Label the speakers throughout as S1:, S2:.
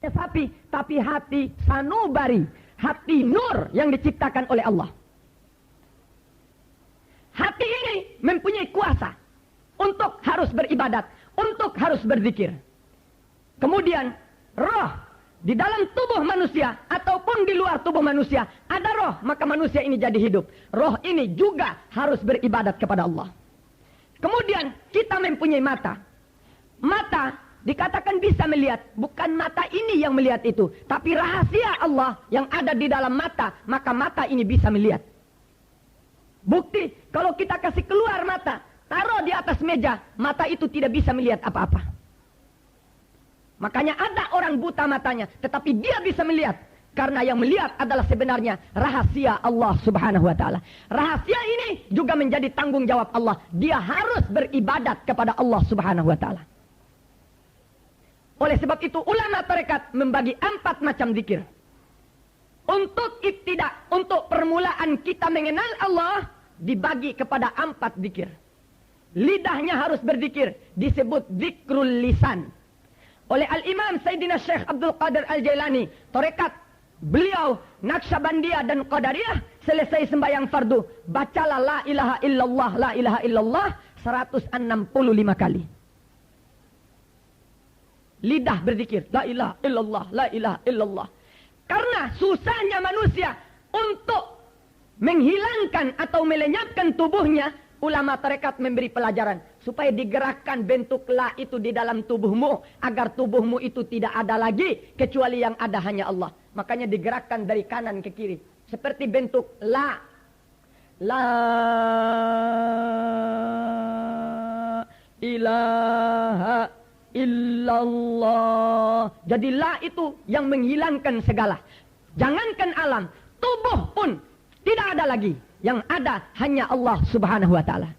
S1: sapi, tapi hati sanubari, hati nur yang diciptakan oleh Allah. Hati ini mempunyai kuasa untuk harus beribadat, untuk harus berzikir. Kemudian roh di dalam tubuh manusia ataupun di luar tubuh manusia ada roh, maka manusia ini jadi hidup. Roh ini juga harus beribadat kepada Allah. Kemudian kita mempunyai mata. Mata dikatakan bisa melihat, bukan mata ini yang melihat itu, tapi rahasia Allah yang ada di dalam mata, maka mata ini bisa melihat. Bukti, kalau kita kasih keluar mata, taruh di atas meja, mata itu tidak bisa melihat apa-apa. Makanya ada orang buta matanya, tetapi dia bisa melihat. Karena yang melihat adalah sebenarnya rahasia Allah subhanahu wa ta'ala. Rahasia ini juga menjadi tanggung jawab Allah. Dia harus beribadat kepada Allah subhanahu wa ta'ala. Oleh sebab itu ulama tarekat membagi 4 macam zikir. Untuk ibtidak, untuk permulaan kita mengenal Allah, dibagi kepada 4 zikir. Lidahnya harus berzikir, disebut zikrul lisan. Oleh Al-Imam Sayyidina Syekh Abdul Qadir Al-Jailani, tarekat beliau Naqsyabandiyah dan Qadariyah, selesai sembahyang fardu, bacalah la ilaha illallah 165 kali. Lidah berzikir, la ilaha illallah. Karena susahnya manusia untuk menghilangkan atau melenyapkan tubuhnya, ulama tarekat memberi pelajaran supaya digerakkan bentuk la itu di dalam tubuhmu, agar tubuhmu itu tidak ada lagi kecuali yang ada hanya Allah. Makanya digerakkan dari kanan ke kiri seperti bentuk la ilaha illallah. Jadi la itu yang menghilangkan segala. Jangankan alam, tubuh pun tidak ada lagi. Yang ada hanya Allah subhanahu wa ta'ala.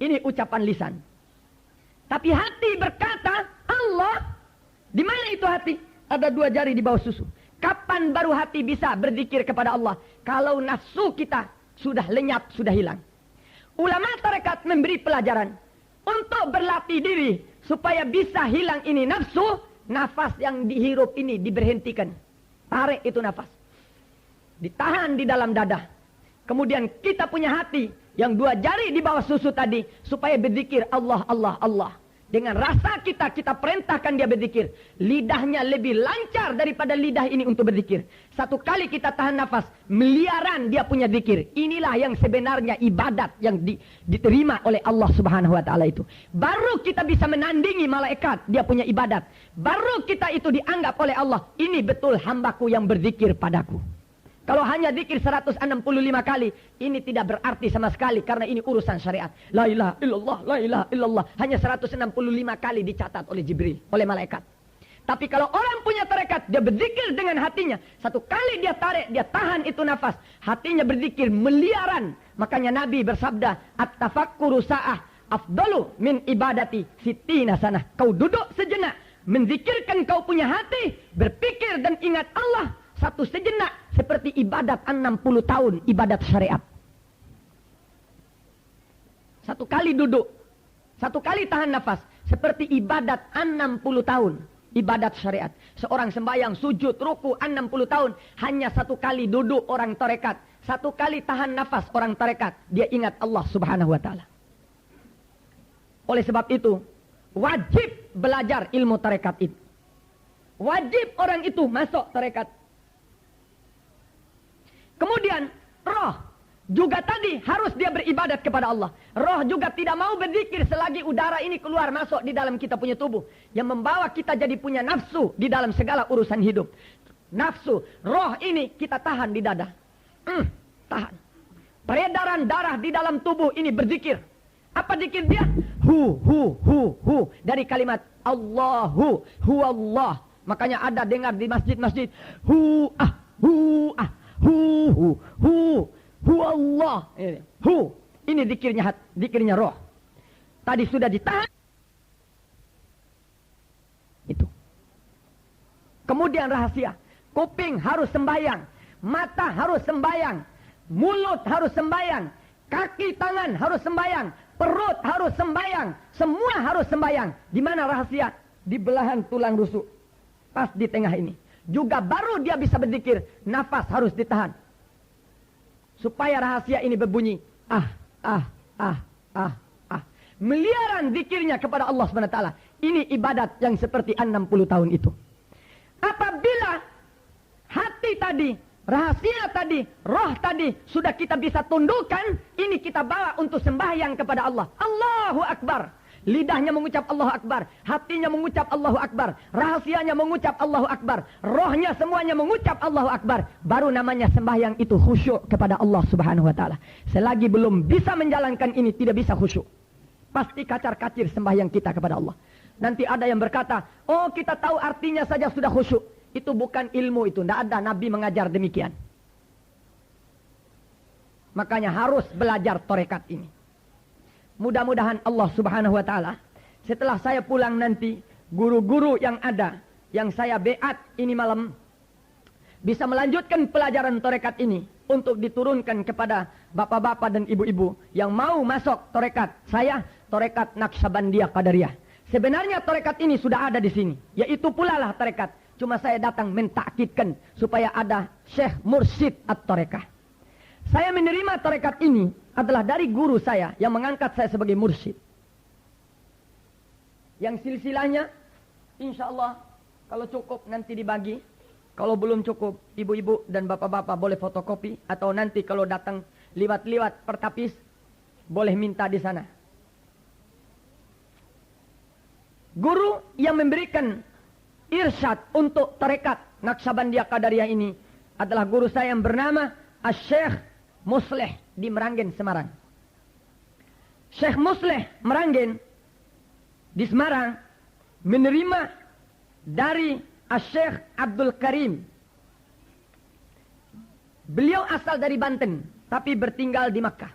S1: Ini ucapan lisan. Tapi hati berkata, Allah. Di mana itu hati? Ada 2 jari di bawah susu. Kapan baru hati bisa berzikir kepada Allah? Kalau nafsu kita sudah lenyap, sudah hilang. Ulama tarekat memberi pelajaran untuk berlatih diri supaya bisa hilang ini nafsu. Nafas yang dihirup ini diberhentikan. Tarik itu nafas. Ditahan di dalam dada. Kemudian kita punya hati yang 2 jari di bawah susu tadi supaya berzikir Allah. Dengan rasa kita perintahkan dia berzikir. Lidahnya lebih lancar daripada lidah ini untuk berzikir. 1 kali kita tahan nafas, miliaran dia punya zikir. Inilah yang sebenarnya ibadat yang diterima oleh Allah subhanahu wa ta'ala itu. Baru kita bisa menandingi malaikat, dia punya ibadat. Baru kita itu dianggap oleh Allah, ini betul hambaku yang berzikir padaku. Kalau hanya zikir 165 kali, ini tidak berarti sama sekali karena ini urusan syariat. La ilaha illallah. Hanya 165 kali dicatat oleh Jibril, oleh malaikat. Tapi kalau orang punya tarekat, dia berzikir dengan hatinya. 1 kali dia tarik, dia tahan itu nafas. Hatinya berzikir miliaran. Makanya Nabi bersabda, at-tafakkuru sa'ah afdalu min ibadati sittina sanah. Kau duduk sejenak, menzikirkan kau punya hati, berpikir dan ingat Allah. 1 sejenak seperti ibadat 60 tahun ibadat syariat. 1 kali duduk, 1 kali tahan nafas seperti ibadat 60 tahun ibadat syariat. Seorang sembahyang sujud ruku 60 tahun, hanya 1 kali duduk orang tarekat, 1 kali tahan nafas orang tarekat, dia ingat Allah subhanahu wa ta'ala. Oleh sebab itu wajib belajar ilmu tarekat itu. Wajib orang itu masuk tarekat. Kemudian roh juga tadi harus dia beribadat kepada Allah. Roh juga tidak mau berzikir selagi udara ini keluar masuk di dalam kita punya tubuh, yang membawa kita jadi punya nafsu di dalam segala urusan hidup. Nafsu, roh ini kita tahan di dada. Tahan. Peredaran darah di dalam tubuh ini berzikir. Apa zikir dia? Hu. Dari kalimat Allahu, huwallah. Makanya ada dengar di masjid-masjid. Hu Allah. Ini zikirnya roh. Tadi sudah ditahan. Itu. Kemudian rahasia. Kuping harus sembahyang. Mata harus sembahyang. Mulut harus sembahyang. Kaki tangan harus sembahyang. Perut harus sembahyang. Semua harus sembahyang. Di mana rahasia? di belahan tulang rusuk. Pas di tengah ini. Juga baru dia bisa berzikir, nafas harus ditahan. Supaya rahasia ini berbunyi, miliaran zikirnya kepada Allah SWT. Ini ibadat yang seperti 60 tahun itu. Apabila hati tadi, rahasia tadi, roh tadi sudah kita bisa tundukkan, ini kita bawa untuk sembahyang kepada Allah. Allahu Akbar. Lidahnya mengucap Allahu Akbar, hatinya mengucap Allahu Akbar, rahasianya mengucap Allahu Akbar, rohnya semuanya mengucap Allahu Akbar. Baru namanya sembahyang itu khusyuk kepada Allah Subhanahu wa taala. Selagi belum bisa menjalankan ini, tidak bisa khusyuk. Pasti kacar-kacir sembahyang kita kepada Allah. Nanti ada yang berkata, oh kita tahu artinya saja sudah khusyuk. Itu bukan ilmu itu, tidak ada Nabi mengajar demikian. Makanya harus belajar tarekat ini. Mudah-mudahan Allah Subhanahu wa taala setelah saya pulang nanti, guru-guru yang ada, yang saya beat ini malam, bisa melanjutkan pelajaran tarekat ini untuk diturunkan kepada bapak-bapak dan ibu-ibu yang mau masuk tarekat saya, tarekat Naqsyabandiyah Qadariyah. Sebenarnya tarekat ini sudah ada di sini, yaitu pula lah tarekat. Cuma saya datang mentakkidkan supaya ada Syekh Mursyid at-Tarekah. Saya menerima tarekat ini adalah dari guru saya yang mengangkat saya sebagai mursyid. Yang silsilahnya, insya Allah kalau cukup nanti dibagi. Kalau belum cukup, ibu-ibu dan bapak-bapak boleh fotokopi. Atau nanti kalau datang liwat-liwat pertapis, boleh minta di sana. Guru yang memberikan irsyad untuk tarekat Naqsyabandiyah Qadariyah ini adalah guru saya yang bernama Syekh Musleh di Meranggen, Semarang. Syekh Musleh Meranggen di Semarang menerima dari Syekh Abdul Karim. Beliau asal dari Banten, tapi bertinggal di Makkah.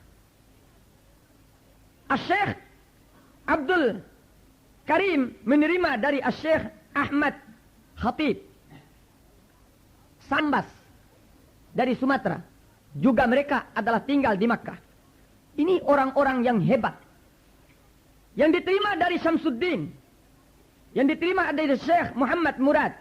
S1: Syekh Abdul Karim menerima dari Syekh Ahmad Khatib Sambas dari Sumatera. Juga mereka adalah tinggal di Makkah. Ini orang-orang yang hebat. Yang diterima dari Syamsuddin. Yang diterima dari Syekh Muhammad Murad.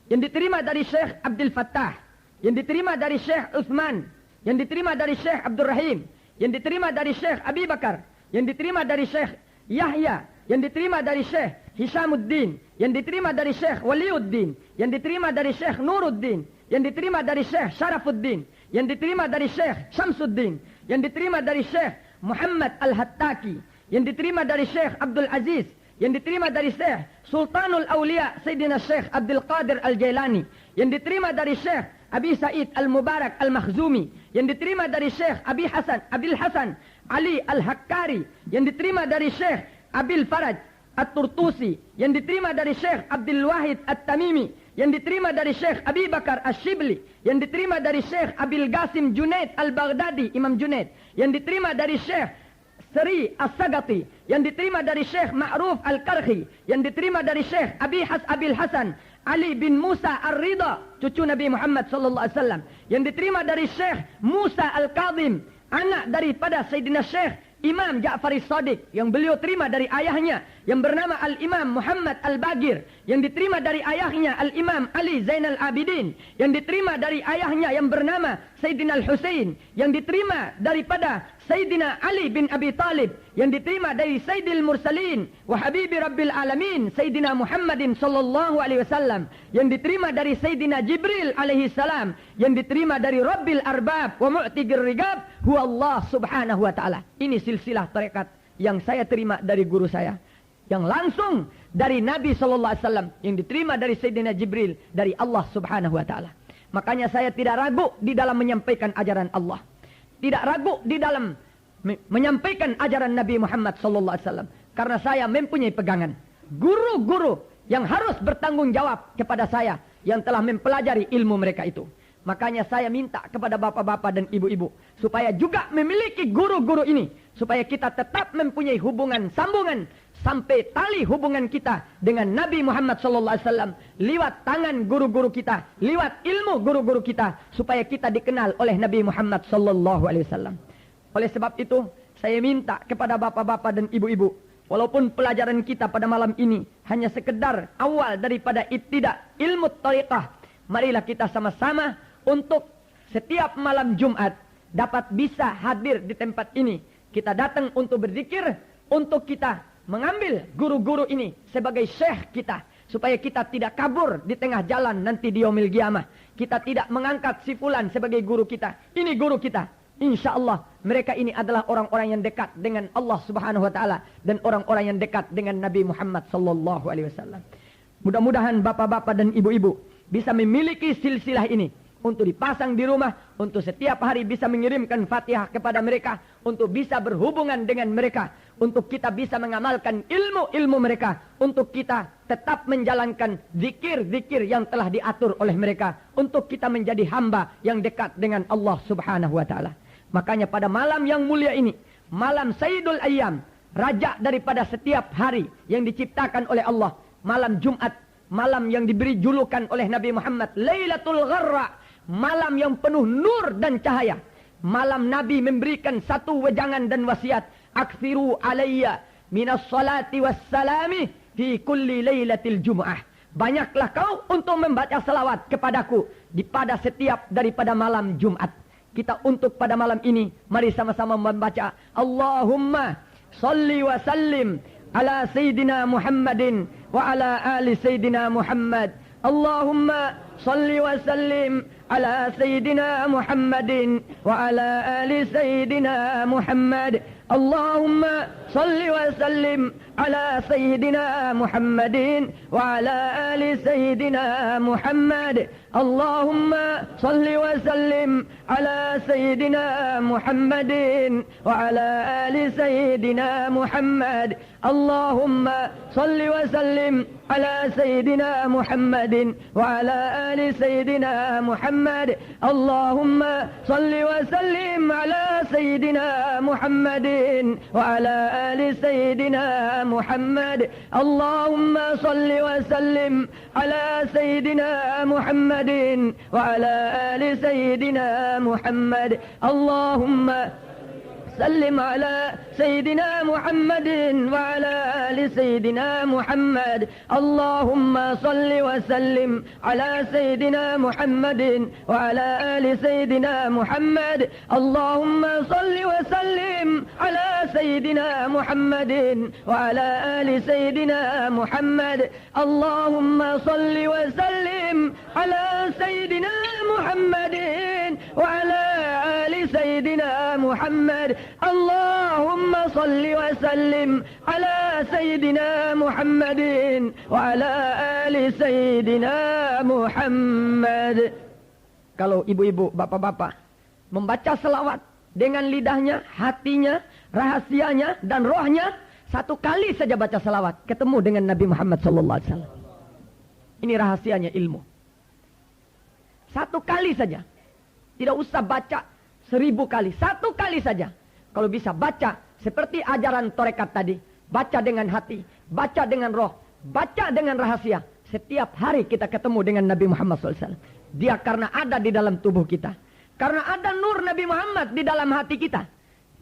S1: Yang diterima dari Syekh Abdul Fattah. Yang diterima dari Syekh Uthman. Yang diterima dari Syekh Abdul Rahim. Yang diterima dari Syekh Abi Bakar. Yang diterima dari Syekh Yahya. Yang diterima dari Syekh Hishamuddin. Yang diterima dari Syekh Waliuddin. Yang diterima dari Syekh Nuruddin. Yang diterima dari Syekh Syarafuddin. Yang diterima dari Syekh Syamsuddin. Yang diterima dari Syekh Muhammad Al-Hattaki. Yang diterima dari Syekh Abdul Aziz. Yang diterima dari Syekh Sultanul Awliya Sayyidina Syekh Abdul Qadir Al-Jailani. Yang diterima dari Syekh Abi Said Al-Mubarak Al-Makhzumi. Yang diterima dari Syekh Abil Hasan Ali Al-Hakkari. Yang diterima dari Syekh Abil Faraj At-Turtusi. Yang diterima dari Syekh Abdul Wahid At-Tamimi. Yang diterima dari Syekh Abi Bakar Ash-Shibli. Yang diterima dari Syekh Abil Qasim Junaid Al-Baghdadi, Imam Junaid. Yang diterima dari Syekh Sri As-Sagati. Yang diterima dari Syekh Ma'ruf Al-Karhi. Yang diterima dari Syekh Abil Hasan Ali bin Musa Ar-Ridha, cucu Nabi Muhammad sallallahu alaihi wasallam. Yang diterima dari Syekh Musa Al-Kadhim, anak daripada Sayyidina Syekh Imam Ja'far As-Sadiq, yang beliau terima dari ayahnya yang bernama Al-Imam Muhammad Al-Bagir, yang diterima dari ayahnya Al-Imam Ali Zainal Abidin, yang diterima dari ayahnya yang bernama Sayyidina Al-Husain, yang diterima daripada Sayyidina Ali bin Abi Talib, yang diterima dari Sayyidil Mursalin wa Habibi Rabbil Alamin Sayyidina Muhammadin sallallahu alaihi wasallam, yang diterima dari Sayyidina Jibril alaihi salam, yang diterima dari Rabbil Arbab wa Mu'tigir Rigab huwa Allah subhanahu wa ta'ala. Ini silsilah tarekat yang saya terima dari guru saya, yang langsung dari Nabi sallallahu alaihi wasallam, yang diterima dari Sayyidina Jibril dari Allah subhanahu wa ta'ala. Makanya saya tidak ragu di dalam menyampaikan ajaran Allah. Tidak ragu di dalam menyampaikan ajaran Nabi Muhammad sallallahu alaihi wasallam, karena saya mempunyai pegangan guru-guru yang harus bertanggung jawab kepada saya yang telah mempelajari ilmu mereka itu. Makanya saya minta kepada bapak-bapak dan ibu-ibu supaya juga memiliki guru-guru ini, supaya kita tetap mempunyai hubungan sambungan sampai tali hubungan kita dengan Nabi Muhammad sallallahu alaihi wasallam lewat tangan guru-guru kita, lewat ilmu guru-guru kita, supaya kita dikenal oleh Nabi Muhammad sallallahu alaihi wasallam. Oleh sebab itu, saya minta kepada bapak-bapak dan ibu-ibu Walaupun pelajaran kita pada malam ini hanya sekedar awal daripada ibtida ilmu thariqah, marilah kita sama-sama untuk setiap malam Jumat dapat bisa hadir di tempat ini. Kita datang untuk berzikir, untuk kita mengambil guru-guru ini sebagai syekh kita, supaya kita tidak kabur di tengah jalan nanti di yaumil qiyamah. Kita tidak mengangkat si fulan sebagai guru kita. Ini guru kita. Insya Allah mereka ini adalah orang-orang yang dekat dengan Allah Subhanahu Wa Taala dan orang-orang yang dekat dengan Nabi Muhammad Sallallahu Alaihi Wasallam. Mudah-mudahan bapak-bapak dan ibu-ibu bisa memiliki silsilah ini untuk dipasang di rumah, untuk setiap hari bisa mengirimkan Fatihah kepada mereka, untuk bisa berhubungan dengan mereka, untuk kita bisa mengamalkan ilmu-ilmu mereka, untuk kita tetap menjalankan zikir-zikir yang telah diatur oleh mereka, untuk kita menjadi hamba yang dekat dengan Allah Subhanahu Wa Taala. Makanya pada malam yang mulia ini, malam Sayyidul Ayyam, raja daripada setiap hari yang diciptakan oleh Allah, malam Jumat, malam yang diberi julukan oleh Nabi Muhammad Lailatul Gharra, malam yang penuh nur dan cahaya. Malam Nabi memberikan satu wejangan dan wasiat, aksiru alayya minas salati wassalami fi kulli lailatil jum'ah. Banyaklah kau untuk membaca salawat kepadaku pada setiap daripada malam Jumat. Kita untuk pada malam ini, mari sama-sama membaca Allahumma salli wa sallim ala Sayyidina Muhammadin wa ala ali Sayyidina Muhammad. Allahumma salli wa sallim ala Sayyidina Muhammadin wa ala ali Sayyidina Muhammad. Allahumma salli wa sallim ala Sayyidina Muhammadin wa ala ali Sayyidina Muhammad. Allahumma salli wa sallim ala Sayyidina Muhammadin wa ala ali Sayyidina Muhammad. Allahumma salli wa sallim ala Sayyidina Muhammadin wa ala ali Sayyidina Muhammad. Allahumma salli wa sallim ala Sayyidina Muhammadin wa ala ali Sayyidina Muhammad. Allahumma salli wa sallim ala Sayyidina Muhammadin wa ala ali Sayyidina Muhammad. Allahumma سلم على سيدنا محمد وعلى آل سيدنا محمد. اللهم صل وسلم على سيدنا محمد وعلى آل سيدنا محمد. اللهم صل وسلم على سيدنا محمد وعلى آل سيدنا محمد. اللهم صل وسلم على سيدنا محمد وعلى آل سيدنا محمد. اللهم صل وسلم على سيدنا محمد وعلى آل سيدنا محمد. Kalau ibu-ibu, bapak-bapak membaca selawat dengan lidahnya, hatinya, rahasianya dan rohnya, satu kali saja baca selawat ketemu dengan Nabi Muhammad SAW. Ini rahasianya ilmu. Satu kali saja, tidak usah baca 1000 kali, satu kali saja. Kalau bisa baca seperti ajaran tarekat tadi, baca dengan hati, baca dengan roh, baca dengan rahasia. Setiap hari kita ketemu dengan Nabi Muhammad SAW. Dia karena ada di dalam tubuh kita, karena ada nur Nabi Muhammad di dalam hati kita,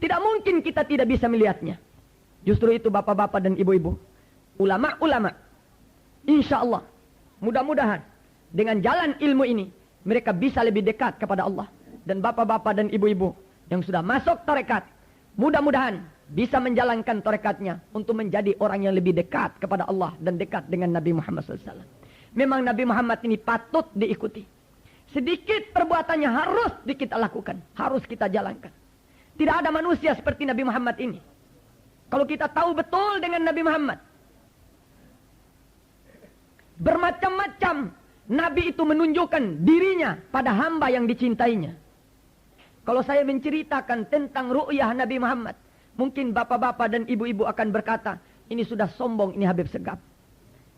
S1: tidak mungkin kita tidak bisa melihatnya. Justru itu bapak-bapak dan ibu-ibu, ulama-ulama, insya Allah, mudah-mudahan dengan jalan ilmu ini mereka bisa lebih dekat kepada Allah. Dan bapak-bapak dan ibu-ibu yang sudah masuk tarekat, mudah-mudahan bisa menjalankan tarekatnya untuk menjadi orang yang lebih dekat kepada Allah dan dekat dengan Nabi Muhammad SAW. Memang Nabi Muhammad ini patut diikuti. Sedikit perbuatannya harus kita lakukan, harus kita jalankan. Tidak ada manusia seperti Nabi Muhammad ini. Kalau kita tahu betul dengan Nabi Muhammad, bermacam-macam Nabi itu menunjukkan dirinya pada hamba yang dicintainya. Kalau saya menceritakan tentang ru'yah Nabi Muhammad, mungkin bapak-bapak dan ibu-ibu akan berkata, ini sudah sombong, ini Habib Segaf.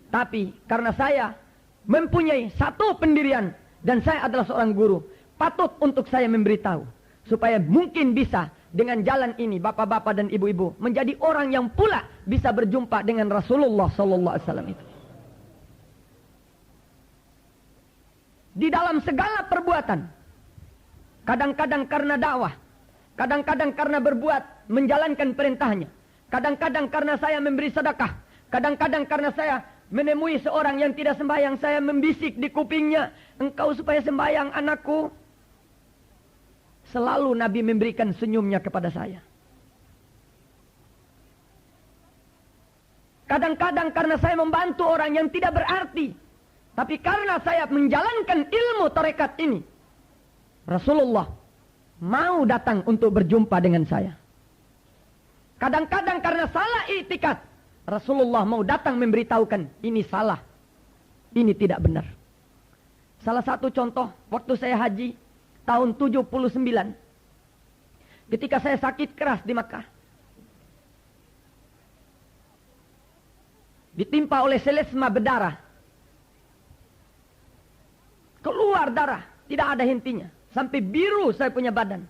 S1: Tapi karena saya mempunyai satu pendirian dan saya adalah seorang guru, patut untuk saya memberitahu supaya mungkin bisa dengan jalan ini bapak-bapak dan ibu-ibu menjadi orang yang pula bisa berjumpa dengan Rasulullah SAW itu. Di dalam segala perbuatan, kadang-kadang karena dakwah, kadang-kadang karena berbuat menjalankan perintahnya, Kadang-kadang karena saya memberi sedekah. Kadang-kadang karena saya menemui seorang yang tidak sembahyang, saya membisik di kupingnya, engkau supaya sembahyang anakku. Selalu Nabi memberikan senyumnya kepada saya. Kadang-kadang karena saya membantu orang yang tidak berarti. Tapi karena saya menjalankan ilmu tarekat ini, Rasulullah mau datang untuk berjumpa dengan saya. Kadang-kadang karena salah i'tikad, Rasulullah mau datang memberitahukan, ini salah, ini tidak benar. Salah satu contoh, waktu saya haji, tahun 79, ketika saya sakit keras di Makkah, ditimpa oleh selesma berdarah, keluar darah, tidak ada hentinya, sampai biru saya punya badan.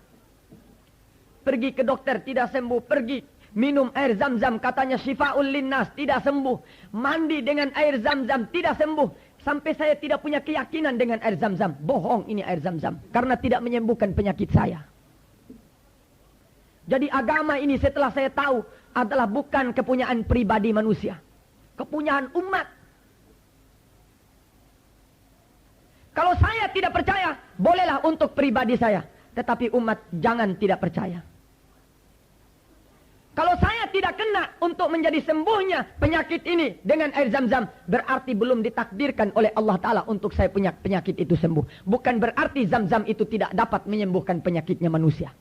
S1: Pergi ke dokter, tidak sembuh. Pergi minum air zam-zam, katanya syifa'ul linnas, tidak sembuh. Mandi dengan air zam-zam, tidak sembuh. Sampai saya tidak punya keyakinan dengan air zam-zam. Bohong ini air zam-zam, karena tidak menyembuhkan penyakit saya. Jadi agama ini setelah saya tahu adalah bukan kepunyaan pribadi manusia, kepunyaan umat. Kalau saya tidak percaya, bolehlah untuk pribadi saya. Tetapi umat jangan tidak percaya. Kalau saya tidak kena untuk menjadi sembuhnya penyakit ini dengan air zam-zam, berarti belum ditakdirkan oleh Allah Ta'ala untuk saya punya penyakit itu sembuh. Bukan berarti zam-zam itu tidak dapat menyembuhkan penyakitnya manusia.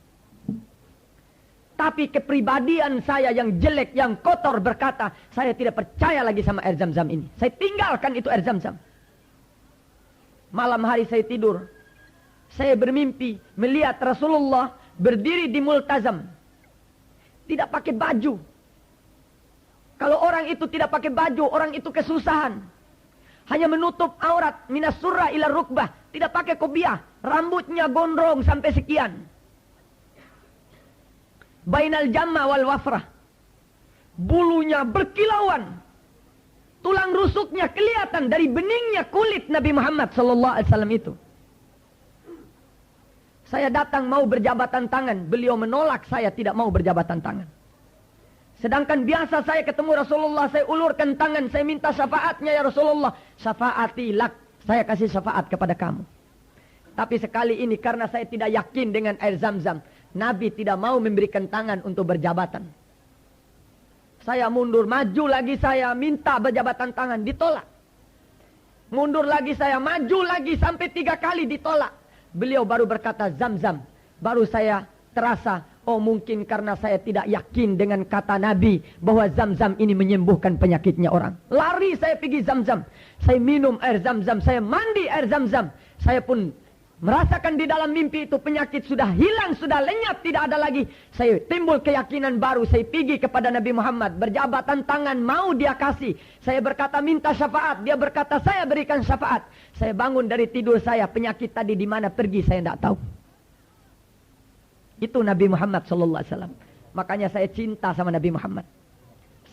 S1: Tapi kepribadian saya yang jelek, yang kotor berkata, saya tidak percaya lagi sama air zam-zam ini. Saya tinggalkan itu air zam-zam. Malam hari saya tidur, saya bermimpi melihat Rasulullah berdiri di multazam, tidak pakai baju. Kalau orang itu tidak pakai baju, orang itu kesusahan. Hanya menutup aurat minas surra ila rukbah, tidak pakai kopiah, rambutnya gondrong sampai sekian. Bainal jamma wal wafrah, bulunya berkilauan. Tulang rusuknya kelihatan dari beningnya kulit Nabi Muhammad SAW itu. Saya datang mau berjabatan tangan. Beliau menolak saya tidak mau berjabatan tangan. Sedangkan biasa saya ketemu Rasulullah, saya ulurkan tangan, saya minta syafaatnya, ya Rasulullah. Syafaati lak, saya kasih syafaat kepada kamu. Tapi sekali ini karena saya tidak yakin dengan air zam-zam, Nabi tidak mau memberikan tangan untuk berjabatan. Saya mundur, maju lagi saya minta berjabatan tangan, ditolak. Mundur lagi saya, maju lagi sampai 3 kali ditolak. Beliau baru berkata zam-zam. Baru saya terasa, oh mungkin karena saya tidak yakin dengan kata Nabi bahwa zam-zam ini menyembuhkan penyakitnya orang. Lari saya pergi zam-zam. Saya minum air zam-zam, saya mandi air zam-zam. Saya pun merasakan di dalam mimpi itu penyakit sudah hilang, sudah lenyap, tidak ada lagi. Saya timbul keyakinan baru, saya pergi kepada Nabi Muhammad, berjabatan tangan, mau dia kasih. Saya berkata minta syafaat, dia berkata saya berikan syafaat. Saya bangun dari tidur saya, penyakit tadi di mana pergi saya tidak tahu. Itu Nabi Muhammad SAW. Makanya saya cinta sama Nabi Muhammad.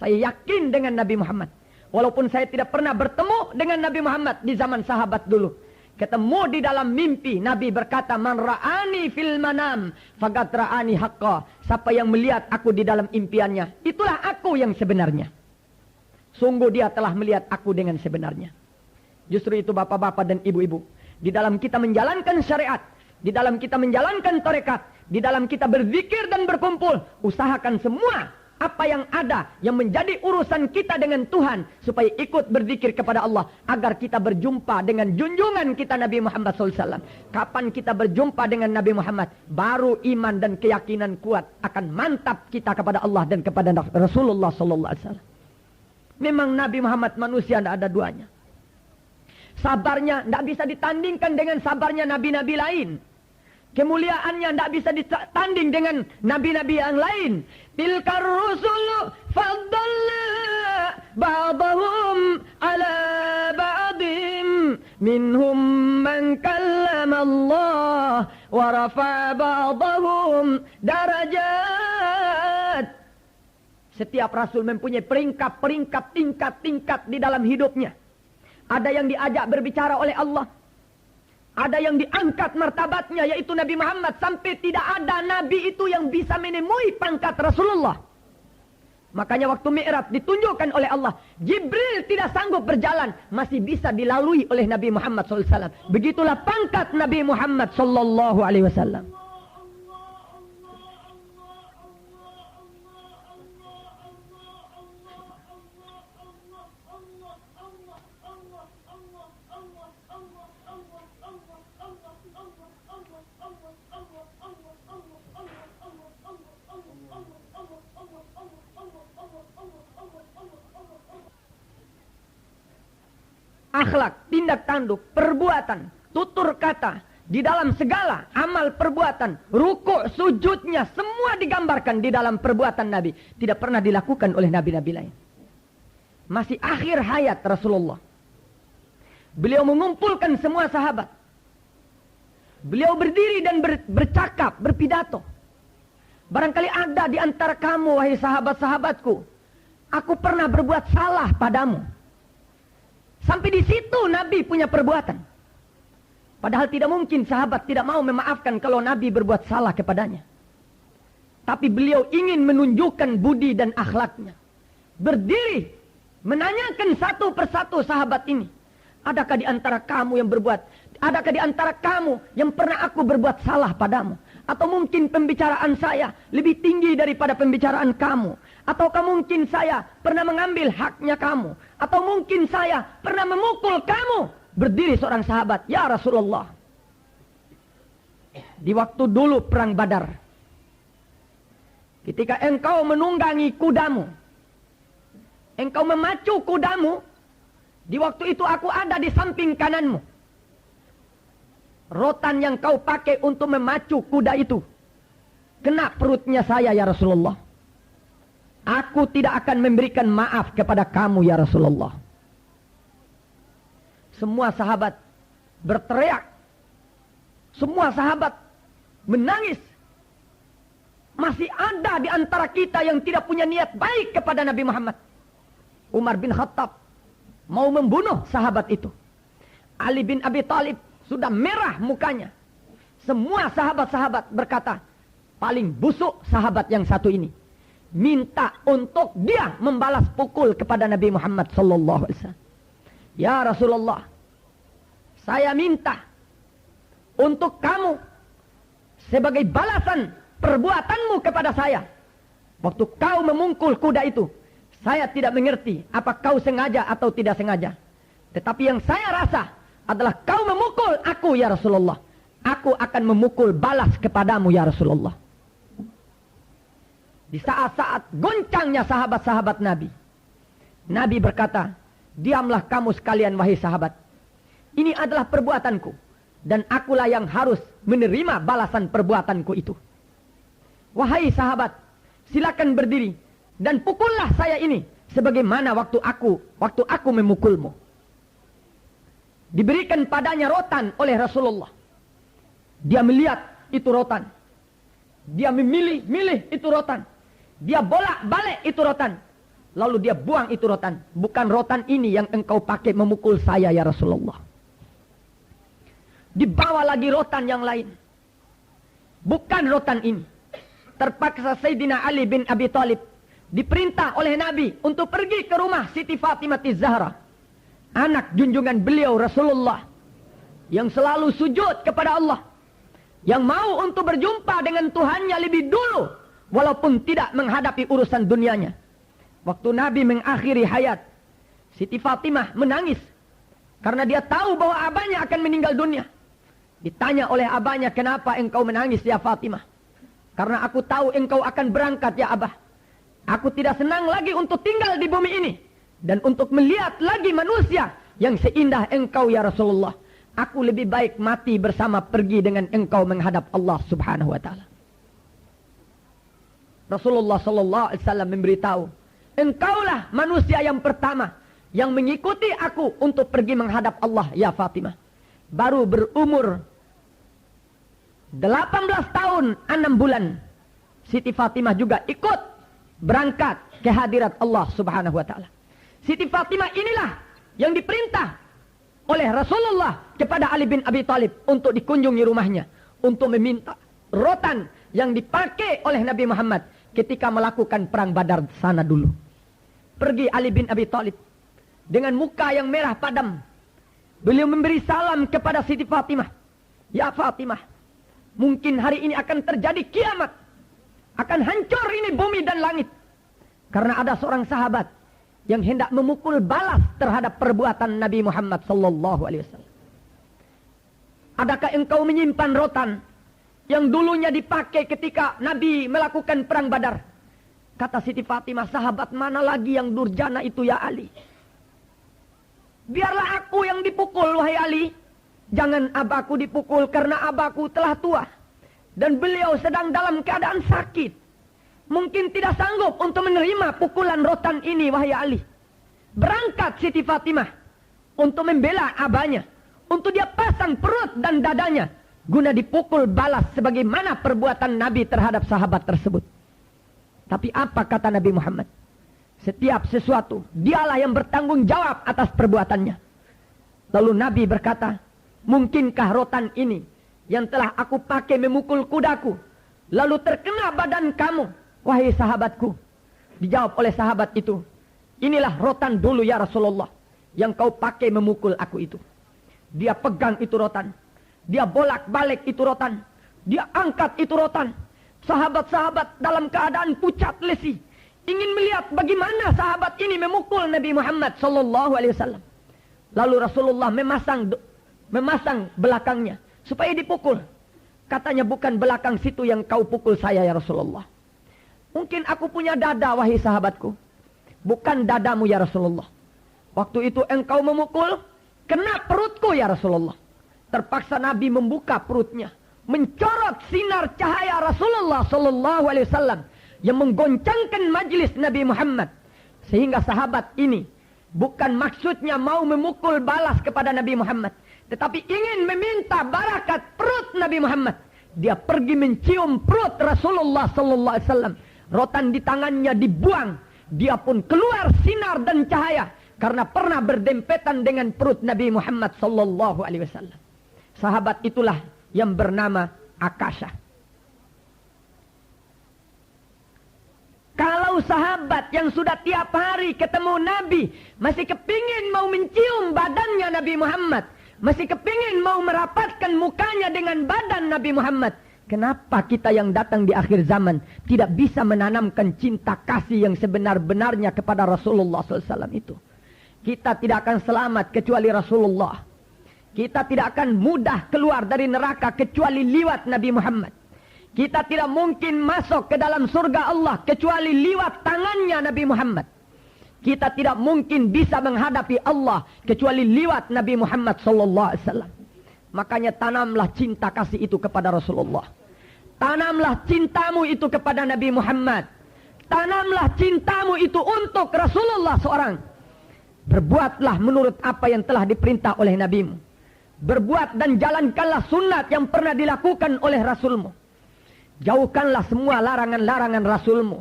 S1: Saya yakin dengan Nabi Muhammad. Walaupun saya tidak pernah bertemu dengan Nabi Muhammad di zaman sahabat dulu. Ketemu di dalam mimpi, Nabi berkata, man ra'ani fil manam, faqad ra'ani haqqa. Siapa yang melihat aku di dalam impiannya, itulah aku yang sebenarnya. Sungguh dia telah melihat aku dengan sebenarnya. Justru itu bapak-bapak dan ibu-ibu, di dalam kita menjalankan syariat, di dalam kita menjalankan tarekat, di dalam kita berzikir dan berkumpul, usahakan semua apa yang ada yang menjadi urusan kita dengan Tuhan supaya ikut berzikir kepada Allah agar kita berjumpa dengan junjungan kita Nabi Muhammad SAW. Kapan kita berjumpa dengan Nabi Muhammad, baru iman dan keyakinan kuat akan mantap kita kepada Allah dan kepada Rasulullah SAW. Memang Nabi Muhammad manusia tidak ada duanya. Sabarnya tidak bisa ditandingkan dengan sabarnya nabi-nabi lain. Kemuliaannya tidak bisa ditanding dengan nabi-nabi yang lain. Tilkar rusulu faddalna ba'dahum ala ba'dim. Minhum man kallama Allah wa rafa'a ba'dahum darajat. Setiap rasul mempunyai peringkat, tingkat di dalam hidupnya. Ada yang diajak berbicara oleh Allah. Ada yang diangkat martabatnya, yaitu Nabi Muhammad. Sampai tidak ada nabi itu yang bisa menemui pangkat Rasulullah. Makanya waktu Mi'raj ditunjukkan oleh Allah, Jibril tidak sanggup berjalan, masih bisa dilalui oleh Nabi Muhammad SAW. Begitulah pangkat Nabi Muhammad SAW. Akhlak, tindak tanduk, perbuatan, tutur kata, di dalam segala amal perbuatan, rukuk, sujudnya, semua digambarkan di dalam perbuatan Nabi. Tidak pernah dilakukan oleh nabi-nabi lain. Masih akhir hayat Rasulullah, beliau mengumpulkan semua sahabat. Beliau berdiri dan bercakap, berpidato. Barangkali ada di antara kamu, wahai sahabat-sahabatku, aku pernah berbuat salah padamu. Sampai di situ Nabi punya perbuatan. Padahal tidak mungkin sahabat tidak mau memaafkan kalau Nabi berbuat salah kepadanya. Tapi beliau ingin menunjukkan budi dan akhlaknya. Berdiri, menanyakan satu persatu sahabat ini. Adakah di antara kamu yang berbuat? Adakah di antara kamu yang pernah aku berbuat salah padamu? Atau mungkin pembicaraan saya lebih tinggi daripada pembicaraan kamu? Ataukah mungkin saya pernah mengambil haknya kamu? Atau mungkin saya pernah memukul kamu? Berdiri seorang sahabat, ya Rasulullah. Di waktu dulu perang Badar, ketika engkau menunggangi kudamu, engkau memacu kudamu, di waktu itu aku ada di samping kananmu. Rotan yang kau pakai untuk memacu kuda itu kena perutnya saya, ya Rasulullah. Aku tidak akan memberikan maaf kepada kamu, ya Rasulullah. Semua sahabat berteriak. Semua sahabat menangis. Masih ada di antara kita yang tidak punya niat baik kepada Nabi Muhammad. Umar bin Khattab mau membunuh sahabat itu. Ali bin Abi Thalib sudah merah mukanya. Semua sahabat-sahabat berkata, paling busuk sahabat yang satu ini. Minta untuk dia membalas pukul kepada Nabi Muhammad SAW. Ya Rasulullah, saya minta untuk kamu sebagai balasan perbuatanmu kepada saya. Waktu kau memungkul kuda itu, saya tidak mengerti apa kau sengaja atau tidak sengaja. Tetapi yang saya rasa adalah kau memukul aku, ya Rasulullah. Aku akan memukul balas kepadamu, ya Rasulullah. Di saat-saat goncangnya sahabat-sahabat Nabi, Nabi berkata, diamlah kamu sekalian, wahai sahabat. Ini adalah perbuatanku, dan akulah yang harus menerima balasan perbuatanku itu. Wahai sahabat, silakan berdiri dan pukullah saya ini sebagaimana waktu aku memukulmu. Diberikan padanya rotan oleh Rasulullah. Dia melihat itu rotan. Dia memilih itu rotan. Dia bolak-balik itu rotan. Lalu dia buang itu rotan. Bukan rotan ini yang engkau pakai memukul saya, ya Rasulullah. Dibawa lagi rotan yang lain. Bukan rotan ini. Terpaksa Sayyidina Ali bin Abi Thalib diperintah oleh Nabi untuk pergi ke rumah Siti Fatimah Az-Zahra, anak junjungan beliau Rasulullah, yang selalu sujud kepada Allah, yang mau untuk berjumpa dengan Tuhannya lebih dulu, walaupun tidak menghadapi urusan dunianya. Waktu Nabi mengakhiri hayat, Siti Fatimah menangis karena dia tahu bahwa abahnya akan meninggal dunia. Ditanya oleh abahnya, kenapa engkau menangis, ya Fatimah? Karena aku tahu engkau akan berangkat, ya abah. Aku tidak senang lagi untuk tinggal di bumi ini dan untuk melihat lagi manusia yang seindah engkau, ya Rasulullah. Aku lebih baik mati bersama pergi dengan engkau menghadap Allah Subhanahu wa ta'ala. Rasulullah SAW memberitahu, engkaulah manusia yang pertama yang mengikuti aku untuk pergi menghadap Allah, ya Fatimah. Baru berumur 18 tahun 6 bulan, Siti Fatimah juga ikut berangkat ke hadirat Allah Subhanahu wa ta'ala. Siti Fatimah inilah yang diperintah oleh Rasulullah kepada Ali bin Abi Thalib untuk dikunjungi rumahnya, untuk meminta rotan yang dipakai oleh Nabi Muhammad ketika melakukan perang Badar sana dulu. Pergi Ali bin Abi Thalib dengan muka yang merah padam. Beliau memberi salam kepada Siti Fatimah. Ya Fatimah, mungkin hari ini akan terjadi kiamat. Akan hancur ini bumi dan langit. Karena ada seorang sahabat yang hendak memukul balas terhadap perbuatan Nabi Muhammad sallallahu alaihi wasallam. Adakah engkau menyimpan rotan yang dulunya dipakai ketika Nabi melakukan perang Badar? Kata Siti Fatimah, sahabat mana lagi yang durjana itu ya Ali? Biarlah aku yang dipukul wahai Ali. Jangan abahku dipukul karena abahku telah tua. Dan beliau sedang dalam keadaan sakit. Mungkin tidak sanggup untuk menerima pukulan rotan ini wahai Ali. Berangkat Siti Fatimah untuk membela abahnya. Untuk dia pasang perut dan dadanya. Guna dipukul balas sebagaimana perbuatan Nabi terhadap sahabat tersebut. Tapi apa kata Nabi Muhammad? Setiap sesuatu, dialah yang bertanggung jawab atas perbuatannya. Lalu Nabi berkata, mungkinkah rotan ini yang telah aku pakai memukul kudaku, lalu terkena badan kamu, wahai sahabatku? Dijawab oleh sahabat itu, inilah rotan dulu ya Rasulullah, yang kau pakai memukul aku itu. Dia pegang itu rotan, dia bolak-balik itu rotan, dia angkat itu rotan. Sahabat-sahabat dalam keadaan pucat lesi, ingin melihat bagaimana sahabat ini memukul Nabi Muhammad sallallahu alaihi wasallam. Lalu Rasulullah memasang belakangnya supaya dipukul. Katanya, bukan belakang situ yang kau pukul saya ya Rasulullah. Mungkin aku punya dada wahai sahabatku. Bukan dadamu ya Rasulullah. Waktu itu engkau memukul, kena perutku ya Rasulullah. Terpaksa Nabi membuka perutnya, mencorot sinar cahaya Rasulullah sallallahu alaihi wasallam yang menggoncangkan majlis Nabi Muhammad. Sehingga sahabat ini bukan maksudnya mau memukul balas kepada Nabi Muhammad, tetapi ingin meminta barakat perut Nabi Muhammad. Dia pergi mencium perut Rasulullah sallallahu alaihi wasallam. Rotan di tangannya dibuang. Dia pun keluar sinar dan cahaya karena pernah berdempetan dengan perut Nabi Muhammad sallallahu alaihi wasallam. Sahabat itulah yang bernama Akasha. Kalau sahabat yang sudah tiap hari ketemu Nabi masih kepingin mau mencium badannya Nabi Muhammad, masih kepingin mau merapatkan mukanya dengan badan Nabi Muhammad, kenapa kita yang datang di akhir zaman tidak bisa menanamkan cinta kasih yang sebenar-benarnya kepada Rasulullah SAW itu? Kita tidak akan selamat kecuali Rasulullah. Kita tidak akan mudah keluar dari neraka kecuali liwat Nabi Muhammad. Kita tidak mungkin masuk ke dalam surga Allah kecuali liwat tangannya Nabi Muhammad. Kita tidak mungkin bisa menghadapi Allah kecuali liwat Nabi Muhammad SAW. Makanya tanamlah cinta kasih itu kepada Rasulullah. Tanamlah cintamu itu kepada Nabi Muhammad. Tanamlah cintamu itu untuk Rasulullah seorang. Berbuatlah menurut apa yang telah diperintah oleh Nabimu. Berbuat dan jalankanlah sunat yang pernah dilakukan oleh Rasulmu. Jauhkanlah semua larangan-larangan Rasulmu.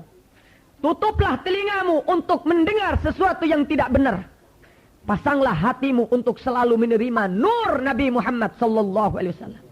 S1: Tutuplah telingamu untuk mendengar sesuatu yang tidak benar. Pasanglah hatimu untuk selalu menerima nur Nabi Muhammad sallallahu alaihi wasallam.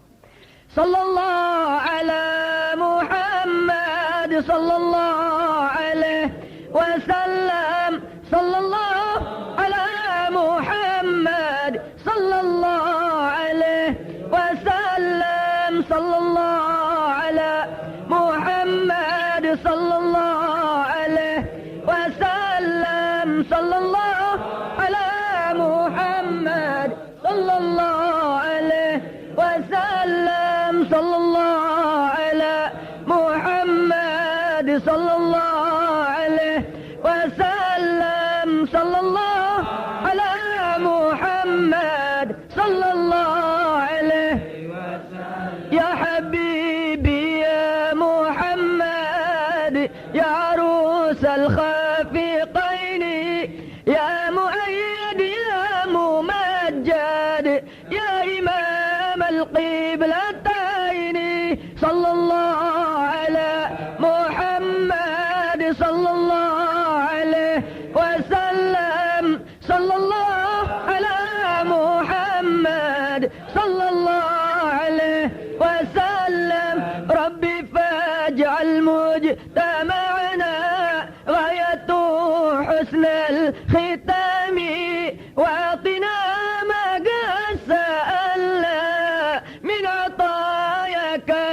S1: Sallallahu ala Muhammad sallallahu alaihi wasallam. Sallallahu ala Muhammad sallallahu alaihi wasallam. Sallallahu ala Muhammad sallallahu alaihi wasallam. Sallallahu ala Muhammad sallallahu alaihi wasallam. Sallallahu ala Muhammad sallallahu alaihi wasallam. Sallallahu ala Muhammad sallallahu alaihi wasallam. Ya habibi ya Muhammad ya arusal khafiqaini ya muayyad ya mumajjad ya imam al-qiblataini. Sallallahu ala Muhammad sallallahu alaihi wasallam. Sallallahu ala Muhammad sallallahu alaihi wasallam. Rabbi faj'al mujtama'a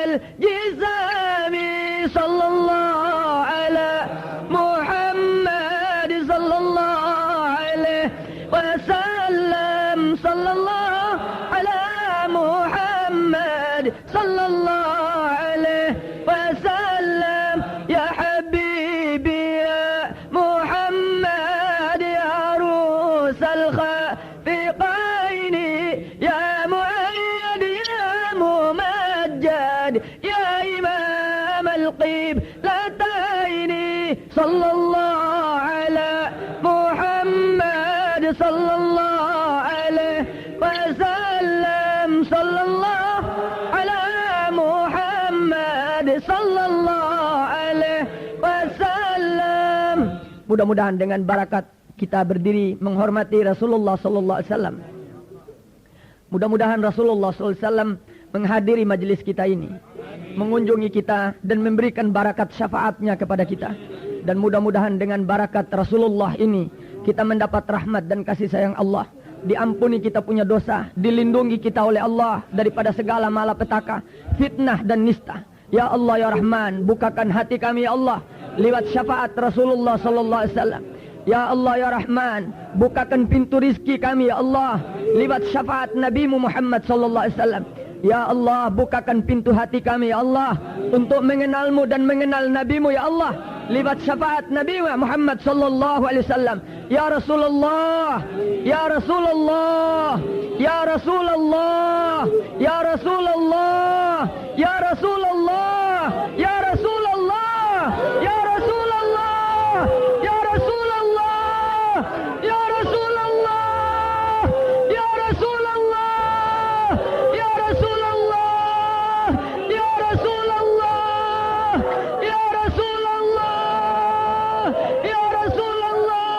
S1: الجسام صلى الله على محمد صلى الله عليه وسلم صلى الله على محمد صلى الله عليه وسلم يا حبيبي يا محمد يا عروس الخفيقين يا مؤيد يا ممجد يا إمام القبلتين صلى الله على محمد صلى الله عليه وسلم صلى الله على محمد صلى الله عليه wasallam. Mudah-mudahan dengan barakat kita berdiri menghormati Rasulullah sallallahu alaihi wasallam. Mudah-mudahan Rasulullah sallallahu alaihi wasallam menghadiri majelis kita ini, mengunjungi kita dan memberikan barakat syafaatnya kepada kita. Dan mudah-mudahan dengan barakat Rasulullah ini kita mendapat rahmat dan kasih sayang Allah, diampuni kita punya dosa, dilindungi kita oleh Allah daripada segala malapetaka, fitnah dan nista. Ya Allah ya Rahman, bukakan hati kami ya Allah lewat syafaat Rasulullah sallallahu alaihi wasallam. Ya Allah ya Rahman, bukakan pintu rizki kami ya Allah lewat syafaat Nabi Muhammad sallallahu alaihi wasallam. Ya Allah, bukakan pintu hati kami ya Allah untuk mengenalmu dan mengenal Nabimu ya Allah lewat syafaat Nabi Muhammad sallallahu alaihi wasallam. Ya Rasulullah, ya Rasulullah, ya Rasulullah, ya Rasulullah, ya Rasulullah, ya Rasulullah, ya Rasulullah, ya Rasulullah, ya Rasulullah, ya Rasulullah, ya Rasulullah, ya Rasulullah, ya Rasulullah, ya Rasulullah,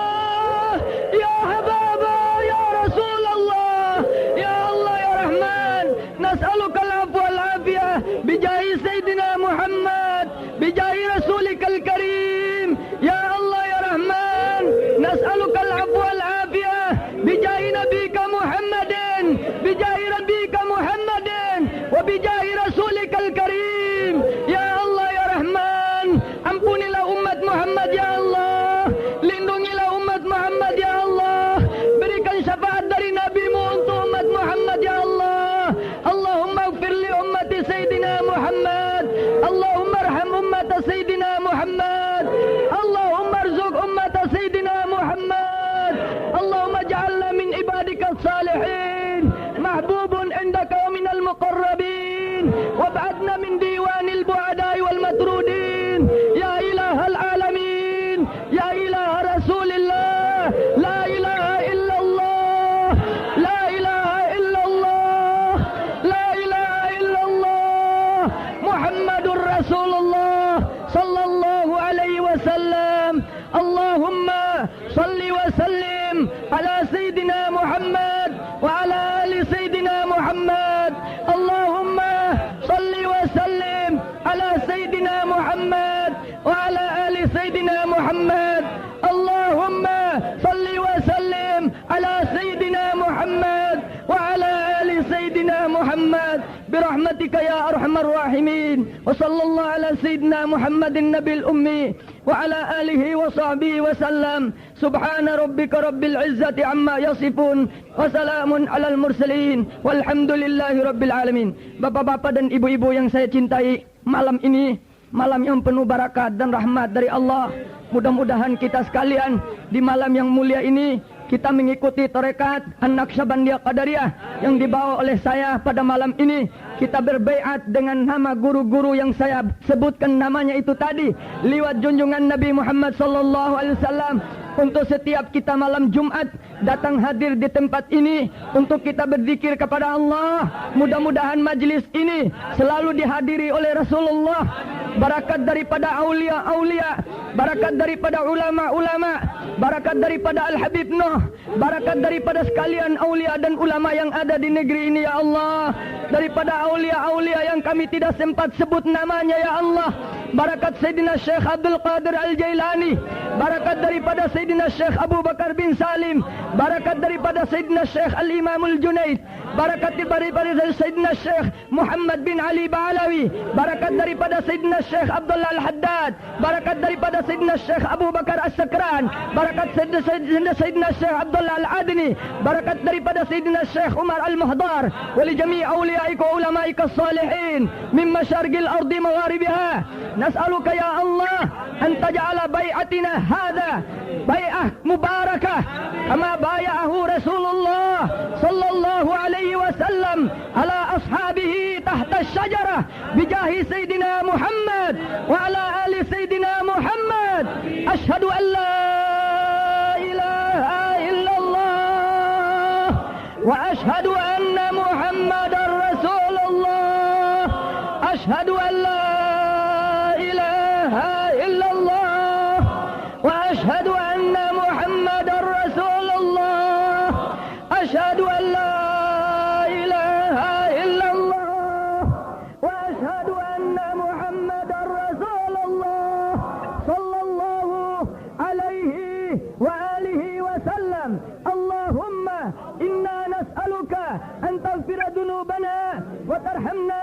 S1: ya Hababa, ya Rasulullah, ya Allah ya Rahman, nas'aluka al-afwa wal-afiyah bijahi Sayyidina Muhammad, bijahi Rasulikal Karim. Ya Allah ya Rahman, nas'aluka al-afwa wal-afiyah bijahi Nabika Muhammadin, bijahi Rabbika Muhammadin, wa bijahi Rasulikal Karim. Ya Allah ya Rahman, ampunilah umat Muhammad ya Allah, lindungilah umat Muhammad ya Allah, berikan syafaat dari Nabi-Mu untuk umat Muhammad ya Allah. Allahumma ighfir li ummati Sayyidina Muhammad, Allahumma arham ummata Sayyidina Muhammad, Allahumma arzuq ummata Sayyidina Muhammad, Allahumma ja'alna min ibadika salihin, mahbubun indaka wa minal muqarrabin, wab'adna min diwanil bu'adai wal matrudin. Ya ilahal alamin, ya ilaha Rasulillah, la ilaha illallah, la ilaha illallah, la ilaha illallah, Muhammadur Rasulullah sallallahu alaihi wasallam. Allahumma salli wa sallim ala Sayyidina Muhammad wa ala ali Sayyidina Muhammad. Allahumma salli wa sallim ala Sayyidina Muhammad wa ala ali Sayyidina Muhammad. Allahumma salli wa sallim ala Sayyidina Muhammad wa ala ali Sayyidina Muhammad birahmatika ya arhamar rahimin. Wa sallallahu ala Sayyidina Muhammadin nabil ummi wa ala alihi wa sahbihi wa sallam. Subhana rabbika rabbil izzati amma yasifun wa salamun alal mursalin walhamdulillahi rabbil alamin. Bapak-bapak dan ibu-ibu yang saya cintai, malam ini malam yang penuh barakat dan rahmat dari Allah. Mudah-mudahan kita sekalian di malam yang mulia ini kita mengikuti tarekat An-Naqsyabandiyah Qadariyah yang dibawa oleh saya pada malam ini. Kita berbaiat dengan nama guru-guru yang saya sebutkan namanya itu tadi, liwat junjungan Nabi Muhammad sallallahu alaihi wasallam. Untuk setiap kita malam Jumat datang hadir di tempat ini untuk kita berzikir kepada Allah. Mudah-mudahan majlis ini selalu dihadiri oleh Rasulullah. Barakat daripada aulia-aulia, barakat daripada ulama-ulama, barakat daripada Al-Habib Nuh, barakat daripada sekalian aulia dan ulama yang ada di negeri ini ya Allah. Daripada aulia-aulia yang kami tidak sempat sebut namanya ya Allah. Barakat Sayyidina Syekh Abdul Qadir Al-Jailani, barakat daripada Sayyidina Syekh Abu Bakar bin Salim, barakat daripada Sayyidina Syekh Al-Imamul Junaid, barakat daripada Sayyidina Syekh Muhammad bin Ali Ba'alawi, barakat daripada Sayyidina Syekh Abdullah Al-Haddad, barakat daripada Sayyidina Syekh Abu Bakar As-Sakran, barakat Sayyidina Syekh Abdullah Al-Adni, barakat daripada Sayyidina Syekh Umar Al-Muhdar, wali jami' awliyaika wa ulamaika as-salihin min masyarqil ardi magharibiha. Nas'aluka ya Allah an taj'ala bai'atina hadha bai'ah mubarakah kama bay'ahu Rasulullah sallallahu alaihi wasallam ala ashabihi tahta asy-syajarah bijahi Sayyidina Muhammad wa ala ali Sayyidina Muhammad. Asyhadu an la ilaha illallah wa asyhadu anna Muhammadar Rasulullah. Asyhadu an la ilaha illallah wa asyhadu anna Muhammadar Rasulullah. Asyhadu an la ilaha illallah wa asyhadu anna Muhammadar Rasulullah sallallahu alaihi wa alihi wasallam. Allahumma inna nas'aluka an taghfira dhunubana wa tarhamna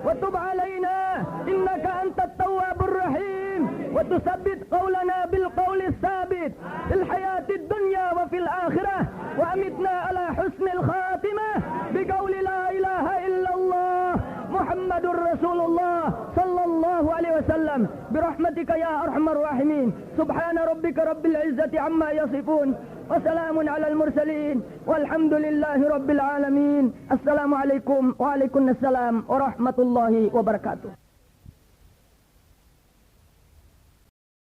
S1: wa tub alaina innaka antat tawwabur rahim wa tutsabbit qawlana bil qawli tsabit fil hayatid dunya wa fil akhirah wa amitna ala husnil khatimah bi qawli la ilaha illallah Muhammadur Rasulullah sallallahu alaihi wasallam bi rahmatika ya arhamar rahimin. Subhana rabbika rabbil izzati amma yasifun wa salamun alal mursalin walhamdulillahi rabbil alamin. Assalamualaikum wa alaikumussalam warahmatullahi wabarakatuh.